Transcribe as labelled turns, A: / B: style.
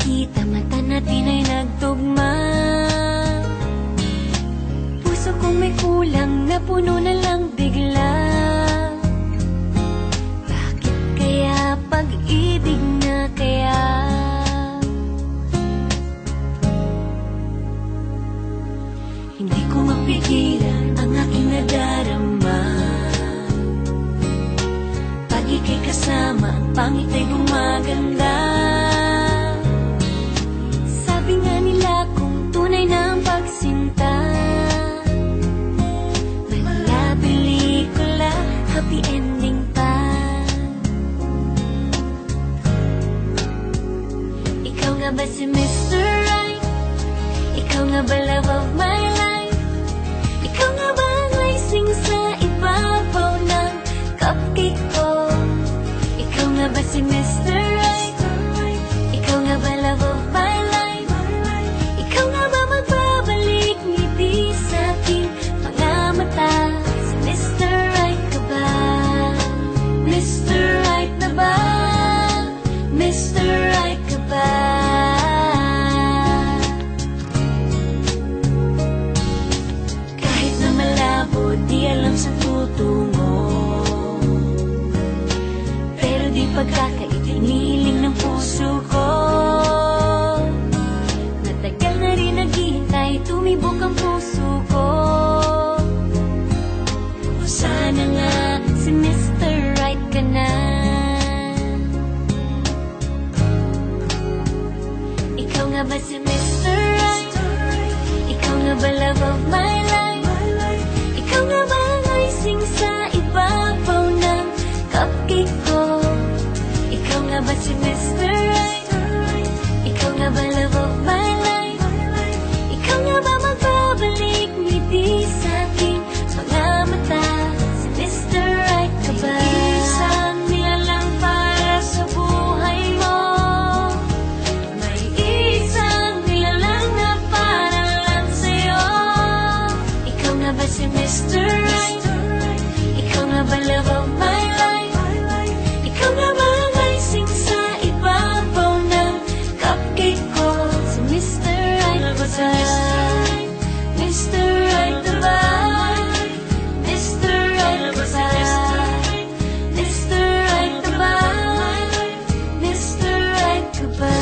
A: magkita, mata natin ay nagtugma. Puso kong may kulang, napuno na lang bigla. Bakit kaya pag-ibig na kaya? Hindi ko mapigilan ang aking nadarama. Pag ika'y kasama, ang pangit ay gumaganda. Sabi nga nila kung tunay na ang pagsinta, wala pelikula, happy ending pa. Ikaw nga ba si Mr. Right? Ikaw nga ba love of my life? Ikaw nga ba ang icing sa ibabaw ng cupcake ko? Ikaw nga ba si Mr. Right? Ikaw nga ba love of my life? Ikaw nga ba magbabalik ngiti sa aking mga mata? Si Mr. Right ka ba? Mr. Right na ba? Mr. Right ka ba? Kahit na malabo, di alam sa tutungo, pero di pagkakaitiniling ng puso ko. Matagal na rin naghihintay, tumibok ang puso ko. O sana nga si Mr. Right ka na. Ikaw nga ba si Mr. Right? Ikaw nga ba love of my life? Ikaw nga ba ang icing sa ibabaw ng cupcake ko? Ikaw nga ba si Mr. Right? Ikaw nga ba love of my life? Ikaw nga ba magbabalik ngiti sa aking mga mata? Si Mr. Right ka ba? Isang nilalang para sa buhay mo. May isang nilalang na para lang sa'yo. Ikaw nga ba si Mr. Right? Ikaw nga ba love of my life? Ikaw nga ba ang icing sa ibabaw ng cupcake ko? Si Mr. Right ka ba? Mr. Right na ba? Mr. Right ka ba? Mr. Right na ba? Mr. Right ka ba?